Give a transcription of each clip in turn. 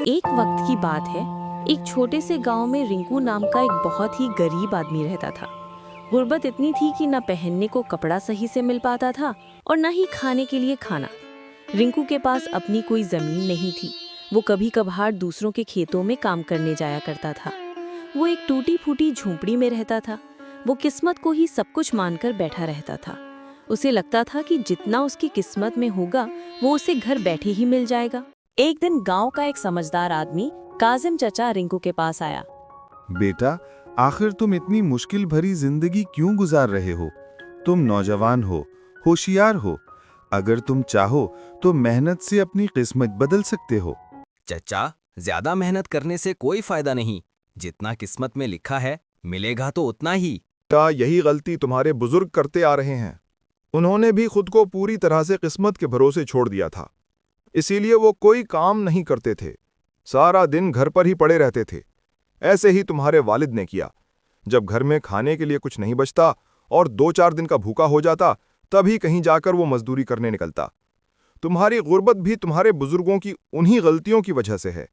एक वक्त की बात है, एक छोटे से गांव में रिंकू नाम का एक बहुत ही गरीब आदमी रहता था। गुर्बत इतनी थी कि न पहनने को कपड़ा सही से मिल पाता था और न ही खाने के लिए खाना। रिंकू के पास अपनी कोई जमीन नहीं थी। वो कभी कभार दूसरों के खेतों में काम करने जाया करता था। वो एक टूटी फूटी झोंपड़ी में रहता था। वो किस्मत को ही सब कुछ मानकर बैठा रहता था। उसे लगता था कि जितना उसकी किस्मत में होगा वो उसे घर बैठे ही मिल जाएगा। एक दिन गांव का एक समझदार आदमी काजिम चचा रिंकू के पास आया। बेटा, आखिर तुम इतनी मुश्किल भरी जिंदगी क्यों गुजार रहे हो? तुम नौजवान हो, होशियार हो। अगर तुम चाहो तो मेहनत से अपनी किस्मत बदल सकते हो। चचा, ज्यादा मेहनत करने से कोई फायदा नहीं। जितना किस्मत में लिखा है मिलेगा तो उतना ही। यही गलती तुम्हारे बुजुर्ग करते आ रहे हैं। उन्होंने भी खुद को पूरी तरह से किस्मत के भरोसे छोड़ दिया था। इसीलिए वो कोई काम नहीं करते थे, सारा दिन घर पर ही पड़े रहते थे। ऐसे ही तुम्हारे वालिद ने किया। जब घर में खाने के लिए कुछ नहीं बचता और 2-4 दिन का भूखा हो जाता, तभी कहीं जाकर वो मजदूरी करने निकलता। तुम्हारी गुर्बत भी तुम्हारे बुजुर्गों की उन्हीं गलतियों की वजह से है।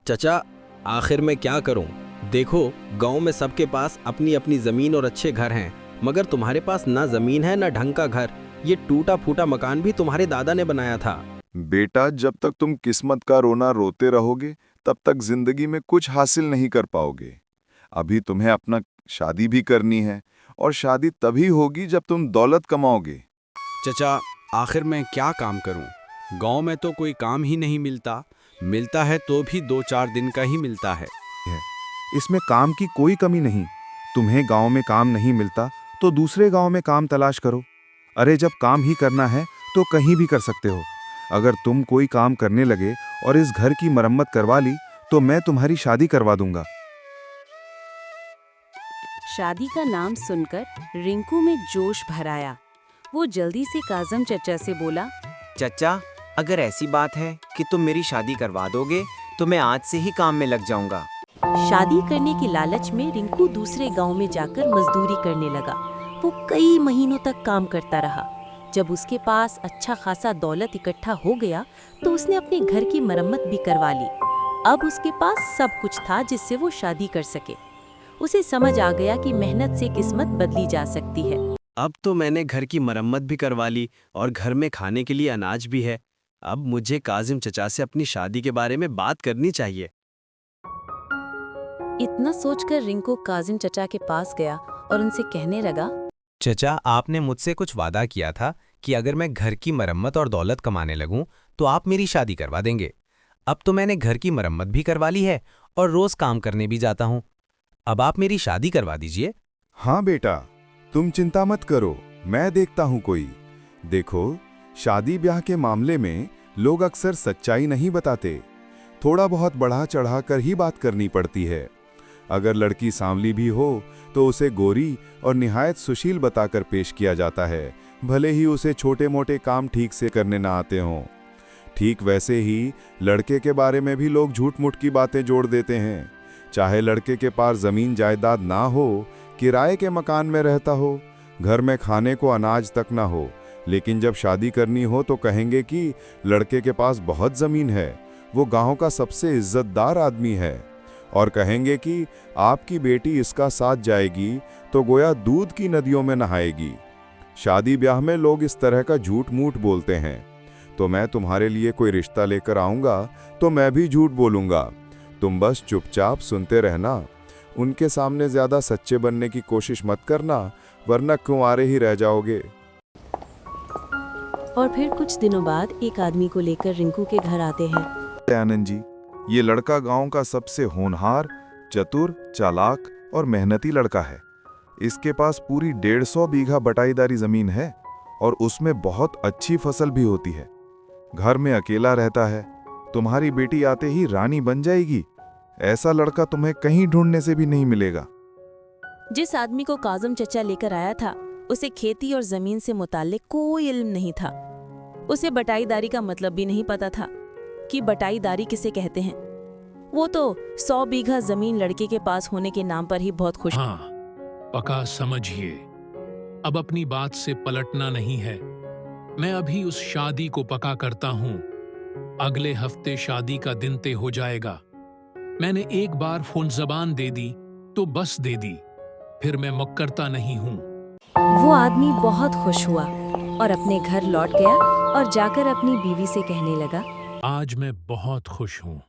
चचा, आखिर मैं क्या करूं? देखो, गांव में सबके पास अपनी अपनी जमीन और अच्छे घर हैं, मगर तुम्हारे पास ना जमीन है ना ढंग का घर। ये टूटा फूटा मकान भी तुम्हारे दादा ने बनाया था। बेटा, जब तक तुम किस्मत का रोना रोते रहोगे तब तक जिंदगी में कुछ हासिल नहीं कर पाओगे। अभी तुम्हें अपना शादी भी करनी है, और शादी तभी होगी जब तुम दौलत कमाओगे। चचा, आखिर मैं क्या काम करूं? गांव में तो कोई काम ही नहीं मिलता। मिलता है तो भी 2-4 दिन का ही मिलता है। इसमें काम की कोई कमी नहीं। तुम्हें गांव में काम नहीं मिलता तो दूसरे गांव में काम तलाश करो। अरे, जब काम ही करना है तो कहीं भी कर सकते हो। अगर तुम कोई काम करने लगे और इस घर की मरम्मत करवा ली तो मैं तुम्हारी शादी करवा दूंगा। शादी का नाम सुनकर रिंकू में जोश भर आया। वो जल्दी से काजिम चचा से बोला, चचा, अगर ऐसी बात है कि तुम मेरी शादी करवा दोगे तो मैं आज से ही काम में लग जाऊंगा। शादी करने की लालच में रिंकू दूसरे गांव में जाकर मजदूरी करने लगा। वो कई महीनों तक काम करता रहा। जब उसके पास अच्छा खासा दौलत इकट्ठा हो गया तो उसने अपने घर की मरम्मत भी करवा ली। अब उसके पास सब कुछ था जिससे वो शादी कर सके। उसे समझ आ गया कि मेहनत से किस्मत बदली जा सकती है। अब तो मैंने घर की मरम्मत भी करवा ली और घर में खाने के लिए अनाज भी है। अब मुझे काजिम चचा से अपनी शादी के बारे में बात करनी चाहिए। इतना सोचकर रिंकू काजिम चचा के पास गया और उनसे कहने लगा, चचा, आपने मुझसे कुछ वादा किया था कि अगर मैं घर की मरम्मत और दौलत कमाने लगूं तो आप मेरी शादी करवा देंगे। अब तो मैंने घर की मरम्मत भी करवा ली है और रोज काम करने भी जाता हूं। अब आप मेरी शादी करवा दीजिए। हाँ बेटा, तुम चिंता मत करो, मैं देखता हूँ कोई। देखो, शादी ब्याह के मामले में लोग अक्सर सच्चाई नहीं बताते। थोड़ा बहुत बढ़ा चढ़ा कर ही बात करनी पड़ती है। अगर लड़की सांवली भी हो तो उसे गोरी और निहायत सुशील बताकर पेश किया जाता है, भले ही उसे छोटे मोटे काम ठीक से करने ना आते हों। ठीक वैसे ही लड़के के बारे में भी लोग झूठ मूठ की बातें जोड़ देते हैं। चाहे लड़के के पास जमीन जायदाद ना हो, किराए के मकान में रहता हो, घर में खाने को अनाज तक ना हो, लेकिन जब शादी करनी हो तो कहेंगे कि लड़के के पास बहुत जमीन है, वो गांव का सबसे इज्जतदार आदमी है, और कहेंगे कि आपकी बेटी इसका साथ जाएगी तो गोया दूध की नदियों में नहाएगी। शादी ब्याह में लोग इस तरह का झूठ मूठ बोलते हैं। तो मैं तुम्हारे लिए कोई रिश्ता लेकर आऊंगा तो मैं भी झूठ बोलूंगा। तुम बस चुपचाप सुनते रहना। उनके सामने ज्यादा सच्चे बनने की कोशिश मत करना, वरना कुंवारे ही रह जाओगे। और फिर कुछ दिनों बाद एक आदमी को लेकर रिंकू के घर आते हैं। आनंद जी, ये लड़का गांव का सबसे होनहार, चतुर, चालाक और मेहनती लड़का है। इसके पास पूरी 150 बीघा बटाईदारी जमीन है और उसमें बहुत अच्छी फसल भी होती है। घर में अकेला रहता है। तुम्हारी बेटी आते ही रानी बन जाएगी। ऐसा लड़का तुम्हें कहीं ढूंढने से भी नहीं मिलेगा। जिस आदमी को काजिम चचा लेकर आया था, उसे खेती और जमीन से मुताल्लिक कोई इल्म नहीं था। उसे बटाईदारी का मतलब भी नहीं पता था कि बटाईदारी किसे कहते हैं। वो तो 100 बीघा जमीन लड़के के पास होने के नाम पर ही बहुत खुश। हाँ, पका समझिए, अब अपनी बात से पलटना नहीं है। मैं अभी उस शादी को पका करता हूँ अगले हफ्ते शादी का दिन तय हो जाएगा। मैंने एक बार फोन जबान दे दी तो बस दे दी, फिर मैं मुक्करता नहीं हूँ। वो आदमी बहुत खुश हुआ और अपने घर लौट गया और जाकर अपनी बीवी से कहने लगा, आज मैं बहुत खुश हूँ।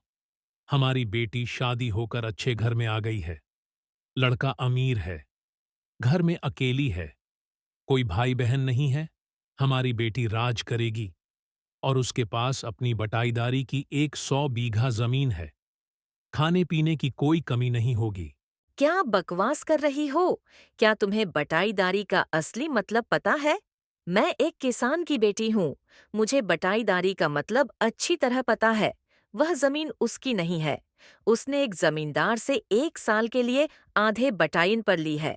हमारी बेटी शादी होकर अच्छे घर में आ गई है। लड़का अमीर है, घर में अकेली है, कोई भाई बहन नहीं है। हमारी बेटी राज करेगी और उसके पास अपनी बटाईदारी की 100 बीघा जमीन है। खाने पीने की कोई कमी नहीं होगी। क्या बकवास कर रही हो? क्या तुम्हें बटाईदारी का असली मतलब पता है? मैं एक किसान की बेटी हूँ। मुझे बटाईदारी का मतलब अच्छी तरह पता है। वह जमीन उसकी नहीं है। उसने एक जमींदार से 1 साल के लिए आधे बटाईन पर ली है।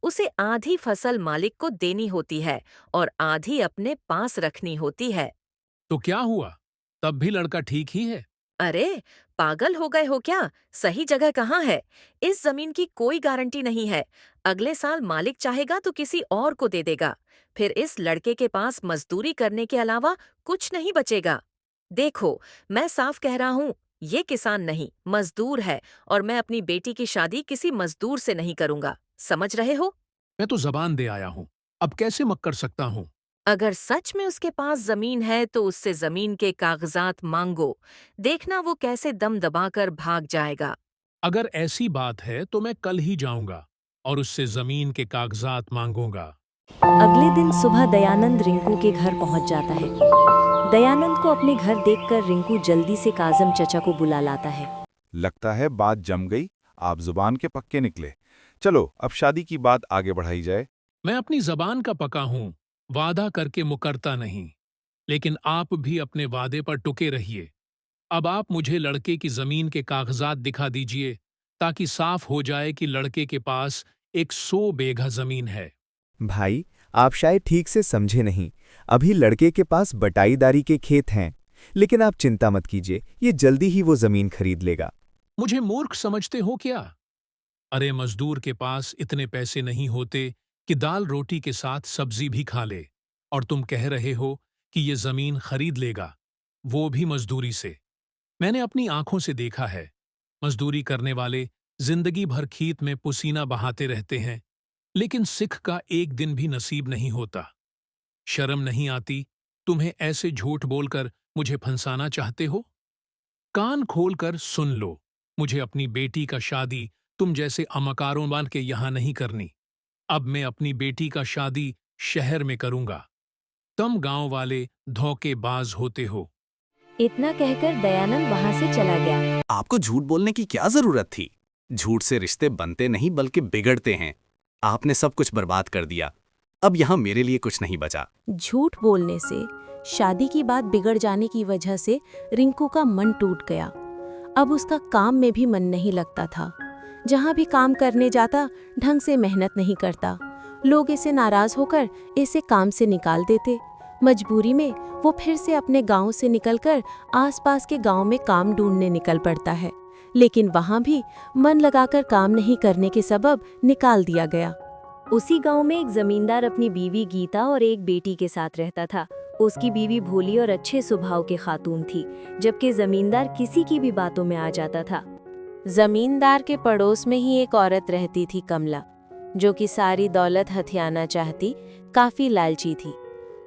उसे आधी फसल मालिक को देनी होती है और आधी अपने पास रखनी होती है। तो क्या हुआ? तब भी लड़का ठीक ही है। अरे, पागल हो गए हो क्या? सही जगह कहाँ है? इस जमीन की कोई गारंटी नहीं है। अगले साल मालिक चाहेगा तो किसी और को दे देगा। फिर इस लड़के के पास मजदूरी करने के अलावा कुछ नहीं बचेगा। देखो, मैं साफ कह रहा हूँ, ये किसान नहीं, मजदूर है और मैं अपनी बेटी की शादी किसी मजदूर से नहीं करूँगा। समझ रहे हो? मैं तो जबान दे आया हूँ, अब कैसे मक्कर सकता हूँ? अगर सच में उसके पास जमीन है तो उससे जमीन के कागजात मांगो। देखना वो कैसे दम दबाकर भाग जाएगा। अगर ऐसी बात है तो मैं कल ही जाऊंगा और उससे जमीन के कागजात मांगूंगा। अगले दिन सुबह दयानंद रिंकू के घर पहुंच जाता है। दयानंद को अपने घर देखकर रिंकू जल्दी से काजम चचा को बुला लाता है। लगता है बात जम गई, आप जुबान के पक्के निकले। चलो अब शादी की बात आगे बढ़ाई जाए। मैं अपनी जबान का पका हूँ, वादा करके मुकरता नहीं, लेकिन आप भी अपने वादे पर टुके रहिए। अब आप मुझे लड़के की जमीन के कागजात दिखा दीजिए ताकि साफ हो जाए कि लड़के के पास 100 बीघा जमीन है। भाई, आप शायद ठीक से समझे नहीं। अभी लड़के के पास बटाईदारी के खेत हैं, लेकिन आप चिंता मत कीजिए, ये जल्दी ही वो जमीन खरीद लेगा। मुझे मूर्ख समझते हो क्या? अरे मजदूर के पास इतने पैसे नहीं होते कि दाल रोटी के साथ सब्जी भी खा ले, और तुम कह रहे हो कि ये जमीन खरीद लेगा, वो भी मजदूरी से। मैंने अपनी आंखों से देखा है, मजदूरी करने वाले जिंदगी भर खेत में पसीना बहाते रहते हैं, लेकिन सिख का एक दिन भी नसीब नहीं होता। शर्म नहीं आती? तुम्हें ऐसे झूठ बोलकर मुझे फंसाना चाहते हो? कान खोलकर सुन लो, मुझे अपनी बेटी का शादी तुम जैसे अमकारों बान के यहाँ नहीं करनी। अब मैं अपनी बेटी का शादी शहर में करूंगा। तुम गांव वाले धोखेबाज होते हो। इतना कहकर दयानंद वहां से चला गया। आपको झूठ बोलने की क्या जरूरत थी? झूठ से रिश्ते बनते नहीं बल्कि बिगड़ते हैं। आपने सब कुछ बर्बाद कर दिया। अब यहाँ मेरे लिए कुछ नहीं बचा। झूठ बोलने से शादी की बात बिगड़ जाने की वजह से रिंकू का मन टूट गया। अब उसका काम में भी मन नहीं लगता था। जहाँ भी काम करने जाता ढंग से मेहनत नहीं करता। लोग इसे नाराज होकर इसे काम से निकाल देते। मजबूरी में वो फिर से अपने गांव से निकलकर आसपास के गांव में काम ढूंढने निकल पड़ता है, लेकिन वहां भी मन लगाकर काम नहीं करने के सबब निकाल दिया गया। उसी गांव में एक जमींदार अपनी बीवी गीता और एक बेटी के साथ रहता था। उसकी बीवी भोली और अच्छे स्वभाव की खातून थी, जबकि जमींदार किसी की भी बातों में आ जाता था। जमींदार के पड़ोस में ही एक औरत रहती थी, कमला, जो कि सारी दौलत हथियाना चाहती, काफी लालची थी।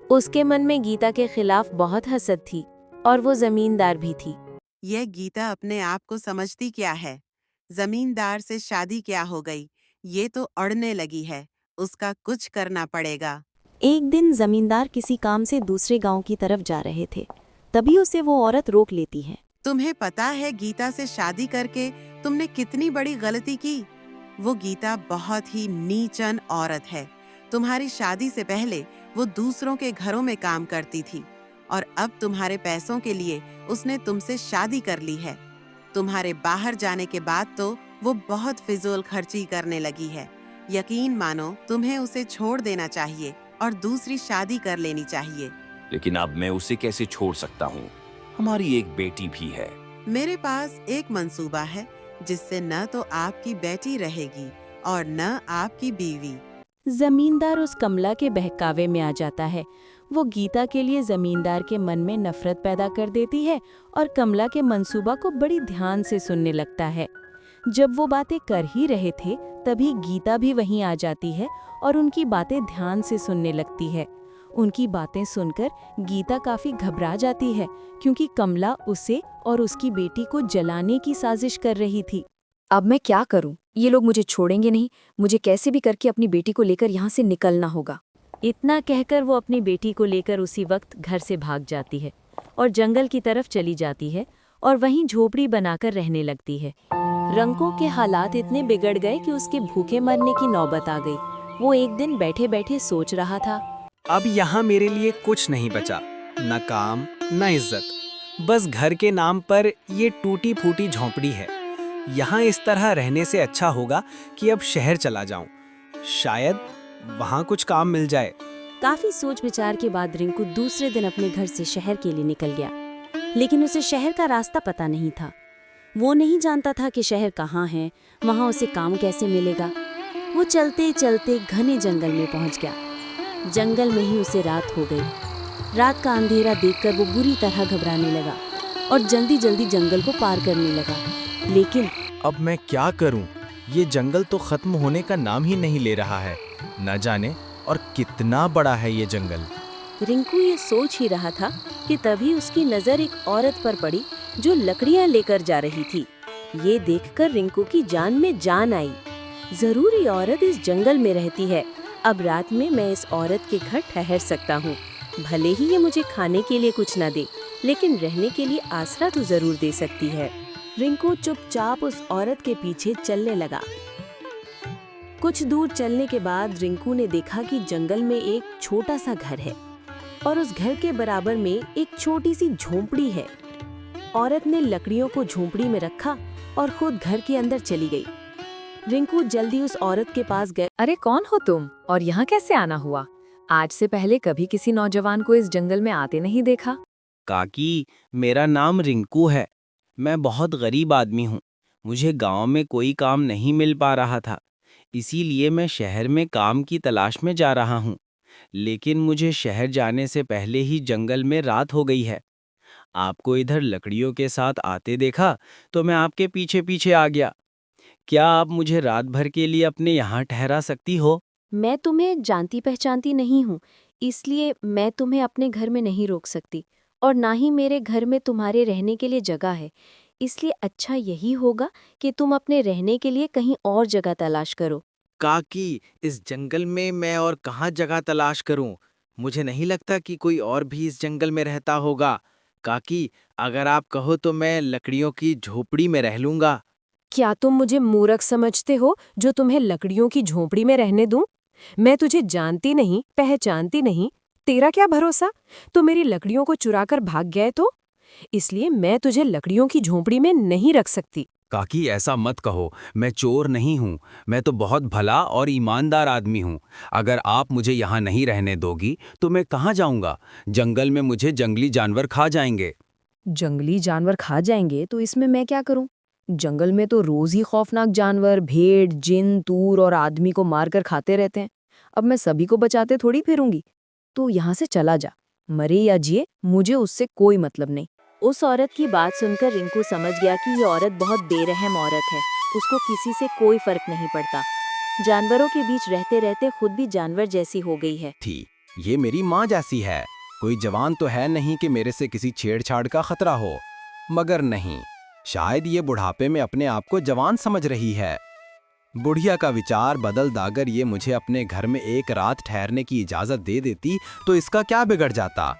उसके मन में गीता के खिलाफ बहुत हसद थी और वो जमींदार भी थी। यह गीता अपने आप को समझती क्या है? जमींदार से शादी क्या हो गई? ये तो अड़ने लगी है, उसका कुछ करना पड़ेगा। एक दिन जमींदार किसी काम से दूसरे गांव की तरफ जा रहे थे, तभी उसे वो औरत रोक लेती है। तुम्हें पता है गीता से शादी करके तुमने कितनी बड़ी गलती की? वो गीता बहुत ही नीचन औरत है। तुम्हारी शादी से पहले वो दूसरों के घरों में काम करती थी और अब तुम्हारे पैसों के लिए उसने तुमसे शादी कर ली है। तुम्हारे बाहर जाने के बाद तो वो बहुत फिजूल खर्ची करने लगी है। यकीन मानो तुम्हें उसे छोड़ देना चाहिए और दूसरी शादी कर लेनी चाहिए। लेकिन अब मैं उसे कैसे छोड़ सकता हूँ? हमारी एक बेटी भी है। मेरे पास एक मंसूबा है जिससे न तो आपकी बेटी रहेगी और न आपकी बीवी। जमींदार उस कमला के बहकावे में आ जाता है। वो गीता के लिए जमींदार के मन में नफरत पैदा कर देती है और कमला के मंसूबा को बड़ी ध्यान से सुनने लगता है। जब वो बातें कर ही रहे थे तभी गीता भी वहीं आ जाती है और उनकी बातें ध्यान से सुनने लगती है। उनकी बातें सुनकर गीता काफी घबरा जाती है क्योंकि कमला उसे और उसकी बेटी को जलाने की साजिश कर रही थी। अब मैं क्या करूं? ये लोग मुझे छोड़ेंगे नहीं। मुझे कैसे भी करके अपनी बेटी को लेकर यहाँ से निकलना होगा। इतना कहकर वो अपनी बेटी को लेकर उसी वक्त घर से भाग जाती है और जंगल की तरफ चली जाती है और वहीं झोपड़ी बनाकर रहने लगती है। रंको के हालात इतने बिगड़ गए कि उसके भूखे मरने की नौबत आ गई। वो एक दिन बैठे बैठे सोच रहा था, अब यहाँ मेरे लिए कुछ नहीं बचा, न काम न इज्जत, बस घर के नाम पर ये टूटी फूटी झोंपड़ी है। यहाँ इस तरह रहने से अच्छा होगा कि अब शहर चला जाऊं, शायद वहाँ कुछ काम मिल जाए। काफी सोच विचार के बाद रिंकू दूसरे दिन अपने घर से शहर के लिए निकल गया, लेकिन उसे शहर का रास्ता पता नहीं था। वो नहीं जानता था कि शहर कहाँ है, वहाँ उसे काम कैसे मिलेगा। वो चलते चलते घने जंगल में पहुँच गया। जंगल में ही उसे रात हो गई। रात का अंधेरा देखकर वो बुरी तरह घबराने लगा और जल्दी जल्दी जंगल को पार करने लगा। लेकिन अब मैं क्या करूं? ये जंगल तो खत्म होने का नाम ही नहीं ले रहा है। न जाने और कितना बड़ा है ये जंगल। रिंकू ये सोच ही रहा था कि तभी उसकी नजर एक औरत पर पड़ी जो लकड़ियां लेकर जा रही थी। ये देखकर रिंकू की जान में जान आई। जरूर ये औरत इस जंगल में रहती है। अब रात में मैं इस औरत के घर ठहर सकता हूँ। भले ही ये मुझे खाने के लिए कुछ न दे, लेकिन रहने के लिए आसरा तो जरूर दे सकती है। रिंकू चुपचाप उस औरत के पीछे चलने लगा। कुछ दूर चलने के बाद रिंकू ने देखा कि जंगल में एक छोटा सा घर है और उस घर के बराबर में एक छोटी सी झोंपड़ी है। औरत ने लकड़ियों को झोंपड़ी में रखा और खुद घर के अंदर चली गई। रिंकू जल्दी उस औरत के पास गए। अरे कौन हो तुम और यहाँ कैसे आना हुआ? आज से पहले कभी किसी नौजवान को इस जंगल में आते नहीं देखा। काकी, मेरा नाम रिंकू है। मैं बहुत गरीब आदमी हूँ। मुझे गांव में कोई काम नहीं मिल पा रहा था, इसीलिए मैं शहर में काम की तलाश में जा रहा हूँ। लेकिन मुझे शहर जाने से पहले ही जंगल में रात हो गई है। आपको इधर लकड़ियों के साथ आते देखा तो मैं आपके पीछे पीछे आ गया। क्या आप मुझे रात भर के लिए अपने यहाँ ठहरा सकती हो? मैं तुम्हें जानती पहचानती नहीं हूँ, इसलिए मैं तुम्हें अपने घर में नहीं रोक सकती और ना ही मेरे घर में तुम्हारे रहने के लिए जगह है। इसलिए अच्छा यही होगा कि तुम अपने रहने के लिए कहीं और जगह तलाश करो। काकी, इस जंगल में मैं और कहाँ जगह तलाश करूं? मुझे नहीं लगता कि कोई और भी इस जंगल में रहता होगा। काकी, अगर आप कहो तो मैं लकड़ियों की झोपड़ी में रह लूंगा। क्या तुम मुझे मूर्ख समझते हो जो तुम्हें लकड़ियों की झोंपड़ी में रहने दूं? मैं तुझे जानती नहीं, पहचानती नहीं। तेरा क्या भरोसा? तो मेरी लकड़ियों को चुराकर भाग गए तो? इसलिए मैं तुझे लकड़ियों की झोंपड़ी में नहीं रख सकती। काकी, ऐसा मत कहो। मैं चोर नहीं हूँ। मैं तो बहुत भला और ईमानदार आदमी हूँ। अगर आप मुझे यहाँ नहीं रहने दोगी तो मैं कहाँ जाऊँगा? जंगल में मुझे जंगली जानवर खा जाएंगे। जंगली जानवर खा जाएंगे तो इसमें मैं क्या करूं? जंगल में तो रोज ही खौफनाक जानवर भेड़, जिन, तूर और आदमी को मारकर खाते रहते हैं। अब मैं सभी को बचाते थोड़ी फिरूंगी। तू यहाँ से चला जा, मरे या जिए मुझे उससे कोई मतलब नहीं। उस औरत की बात सुनकर रिंकू समझ गया कि ये औरत बहुत बेरहम औरत है। उसको किसी से कोई फर्क नहीं पड़ता। जानवरों के बीच रहते रहते खुद भी जानवर जैसी हो गई है। ये मेरी माँ जैसी है। कोई जवान तो है नहीं कि मेरे से किसी छेड़छाड़ का खतरा हो। मगर नहीं, शायद ये बुढ़ापे में अपने आप को जवान समझ रही है। बुढ़िया का विचार बदल दागर ये मुझे अपने घर में एक रात ठहरने की इजाजत दे देती तो इसका क्या बिगड़ जाता?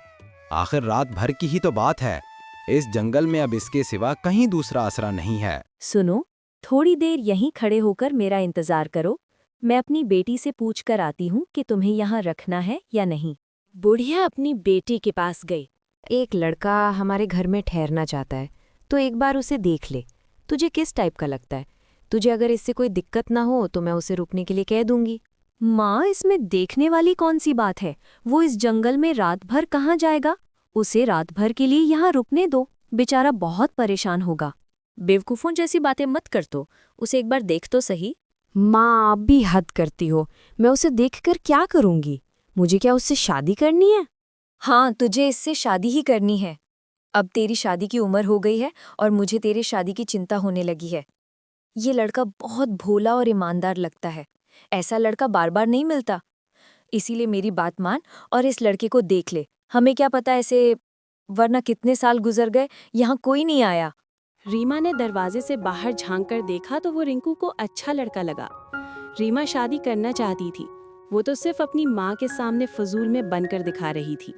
आखिर रात भर की ही तो बात है। इस जंगल में अब इसके सिवा कहीं दूसरा आसरा नहीं है। सुनो, थोड़ी देर यहीं खड़े होकर मेरा इंतजार करो। मैं अपनी बेटी से पूछ कर आती हूँ कि तुम्हें यहाँ रखना है या नहीं। बुढ़िया अपनी बेटी के पास गई। एक लड़का हमारे घर में ठहरना चाहता है, तो एक बार उसे देख ले। तुझे किस टाइप का लगता है? तुझे अगर इससे कोई दिक्कत ना हो तो मैं उसे रुकने के लिए कह दूंगी। माँ, इसमें देखने वाली कौन सी बात है? वो इस जंगल में रात भर कहाँ जाएगा? उसे रात भर के लिए यहाँ रुकने दो, बेचारा बहुत परेशान होगा। बेवकूफों जैसी बातें मत कर, तो उसे एक बार देख तो सही। माँ, आप भी हद करती हो। मैं उसे देखकर क्या करूंगी? मुझे क्या उससे शादी करनी है? हाँ, तुझे इससे शादी ही करनी है। अब तेरी शादी की उम्र हो गई है और मुझे तेरी शादी की चिंता होने लगी है। ये लड़का बहुत भोला और ईमानदार लगता है। ऐसा लड़का बार बार नहीं मिलता। इसीलिए मेरी बात मान और इस लड़के को देख ले। हमें क्या पता ऐसे, वरना कितने साल गुजर गए, यहाँ कोई नहीं आया। रीमा ने दरवाजे से बाहर झांक कर देखा तो वो रिंकू को अच्छा लड़का लगा। रीमा शादी करना चाहती थी, वो तो सिर्फ अपनी माँ के सामने फजूल में बनकर दिखा रही थी।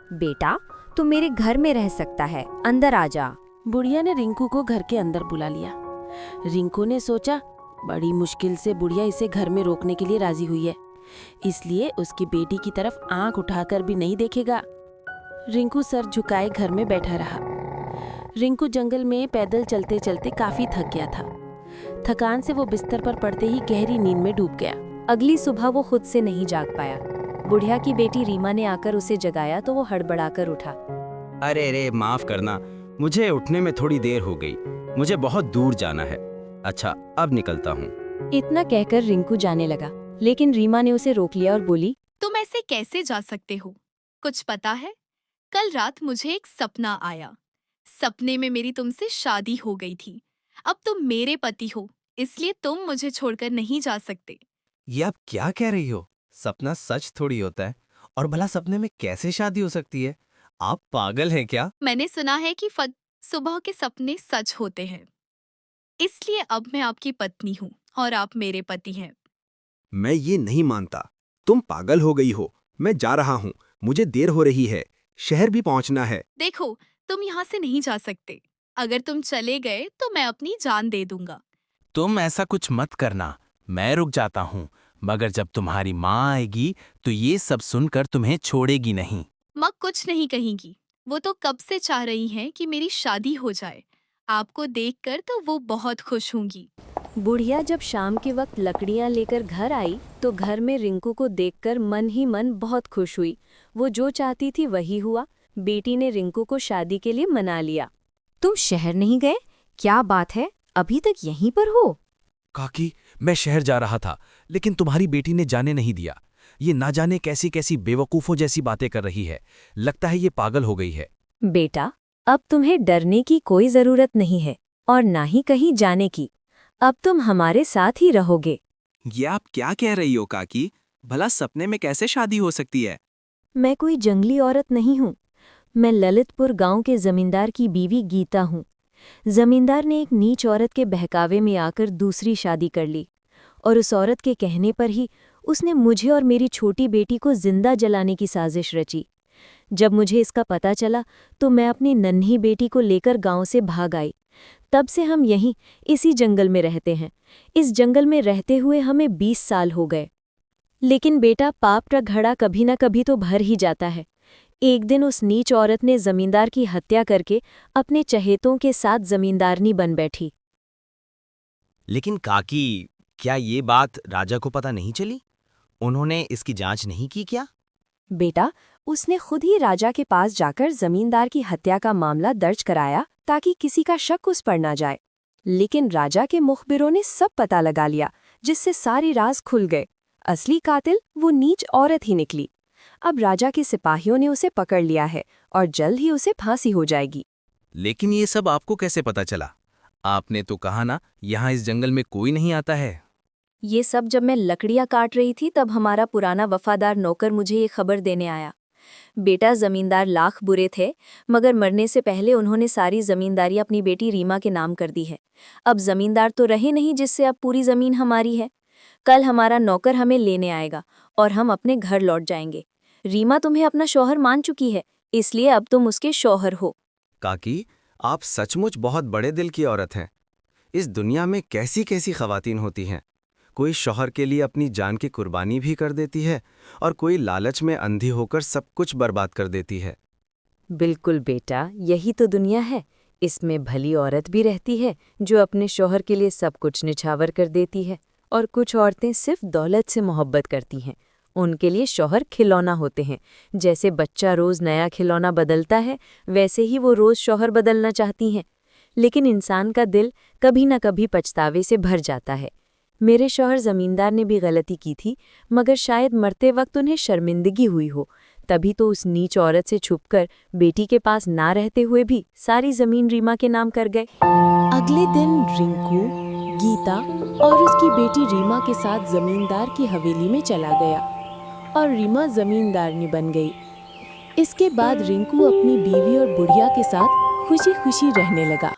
बेटा, तू मेरे घर में रह सकता है, अंदर आ जा। बुढ़िया ने रिंकू को घर के अंदर बुला लिया। रिंकू ने सोचा, बड़ी मुश्किल से बुढ़िया इसे घर में रोकने के लिए राजी हुई है, इसलिए उसकी बेटी की तरफ आंख उठाकर भी नहीं देखेगा। रिंकू सर झुकाए घर में बैठा रहा। रिंकू जंगल में पैदल चलते चलते काफी थक गया था। थकान से वो बिस्तर पर पड़ते ही गहरी नींद में डूब गया। अगली सुबह वो खुद से नहीं जाग पाया। बुढ़िया की बेटी रीमा ने आकर उसे जगाया तो वो हड़बड़ाकर उठा। अरे रे, माफ करना, मुझे उठने में थोड़ी देर हो गई। मुझे बहुत दूर जाना है। अच्छा, अब निकलता हूँ। इतना कहकर रिंकू जाने लगा, लेकिन रीमा ने उसे रोक लिया और बोली, तुम ऐसे कैसे जा सकते हो? कुछ पता है? कल रात मुझे एक सपना आया। सपने में मेरी तुमसे शादी हो गई थी। अब तुम मेरे पति हो, इसलिए तुम मुझे छोड़कर नहीं जा सकते। ये आप क्या कह रही हो? सपना सच थोड़ी होता है, और भला सपने में कैसे शादी हो सकती है? आप पागल हैं क्या? मैंने सुना है कि सुबह के सपने सच होते हैं, इसलिए अब मैं आपकी पत्नी हूँ और आप मेरे पति हैं। मैं ये नहीं मानता। तुम पागल हो गई हो। मैं जा रहा हूँ, मुझे देर हो रही है, शहर भी पहुँचना है। देखो, तुम यहाँ से नहीं जा सकते। अगर तुम चले गए तो मैं अपनी जान दे दूंगा। तुम ऐसा कुछ मत करना, मैं रुक जाता हूँ, मगर जब तुम्हारी माँ आएगी तो ये सब सुनकर तुम्हें छोड़ेगी नहीं। माँ कुछ नहीं कहेंगी। वो तो कब से चाह रही हैं कि मेरी शादी हो जाए। आपको देखकर तो वो बहुत खुश होंगी। बुढ़िया जब शाम के वक्त लकड़ियां लेकर घर आई तो घर में रिंकू को देखकर मन ही मन बहुत खुश हुई। वो जो चाहती थी वही हुआ। बेटी ने रिंकू को शादी के लिए मना लिया। तुम शहर नहीं गए? क्या बात है, अभी तक यहीं पर हो? काकी, मैं शहर जा रहा था, लेकिन तुम्हारी बेटी ने जाने नहीं दिया। ये ना जाने कैसी कैसी बेवकूफ़ों जैसी बातें कर रही है। लगता है ये पागल हो गई है। बेटा, अब तुम्हें डरने की कोई जरूरत नहीं है और ना ही कहीं जाने की। अब तुम हमारे साथ ही रहोगे। ये आप क्या कह रही हो काकी? भला सपने में कैसे शादी हो सकती है? मैं कोई जंगली औरत नहीं हूँ। मैं ललितपुर गांव के जमींदार की बीवी गीता हूँ। जमींदार ने एक नीच औरत के बहकावे में आकर दूसरी शादी कर ली और उस औरत के कहने पर ही उसने मुझे और मेरी छोटी बेटी को जिंदा जलाने की साजिश रची। जब मुझे इसका पता चला तो मैं अपनी नन्ही बेटी को लेकर गांव से भाग आई। तब से हम यहीं इसी जंगल में रहते हैं। इस जंगल में रहते हुए हमें 20 साल हो गए। लेकिन बेटा, पाप का घड़ा कभी न कभी तो भर ही जाता है। एक दिन उस नीच औरत ने जमींदार की हत्या करके अपने चहेतों के साथ जमींदारनी बन बैठी। लेकिन काकी, क्या ये बात राजा को पता नहीं चली? उन्होंने इसकी जांच नहीं की क्या? बेटा, उसने खुद ही राजा के पास जाकर जमींदार की हत्या का मामला दर्ज कराया ताकि किसी का शक उस पर ना जाए। लेकिन राजा के मुखबिरों ने सब पता लगा लिया, जिससे सारे राज खुल गए। असली कातिल वो नीच औरत ही निकली। अब राजा के सिपाहियों ने उसे पकड़ लिया है और जल्द ही उसे फांसी हो जाएगी। लेकिन ये सब आपको कैसे पता चला? आपने तो कहा ना, यहाँ इस जंगल में कोई नहीं आता है। ये सब जब मैं लकड़ियां काट रही थी तब हमारा पुराना वफादार नौकर मुझे ये खबर देने आया। बेटा, जमींदार लाख बुरे थे, मगर मरने से पहले उन्होंने सारी जमींदारी अपनी बेटी रीमा के नाम कर दी है। अब जमींदार तो रहे नहीं जिससे अब पूरी जमीन हमारी है। कल हमारा नौकर हमें लेने आएगा और हम अपने घर लौट जाएंगे। रीमा तुम्हें अपना शौहर मान चुकी है, इसलिए अब तुम उसके शौहर हो। काकी, आप सचमुच बहुत बड़े दिल की औरत हैं। इस दुनिया में कैसी कैसी खवातीन होती हैं। कोई शौहर के लिए अपनी जान की कुर्बानी भी कर देती है और कोई लालच में अंधी होकर सब कुछ बर्बाद कर देती है। बिल्कुल बेटा, यही तो दुनिया है। इसमें भली औरत भी रहती है जो अपने शौहर के लिए सब कुछ निछावर कर देती है, और कुछ औरतें सिर्फ दौलत से मोहब्बत करती हैं। उनके लिए शौहर खिलौना होते हैं। जैसे बच्चा रोज नया खिलौना बदलता है, वैसे ही वो रोज शौहर बदलना चाहती हैं। लेकिन इंसान का दिल कभी न कभी पछतावे से भर जाता है। मेरे शौहर जमींदार ने भी गलती की थी, मगर शायद मरते वक्त उन्हें शर्मिंदगी हुई हो, तभी तो उस नीच औरत से छुपकर बेटी के पास ना रहते हुए भी सारी जमीन रीमा के नाम कर गए। अगले दिन रिंकू, गीता और उसकी बेटी रीमा के साथ जमींदार की हवेली में चला गया और रीमा जमींदारनी बन गई। इसके बाद रिंकू अपनी बीवी और बुढ़िया के साथ खुशी खुशी रहने लगा।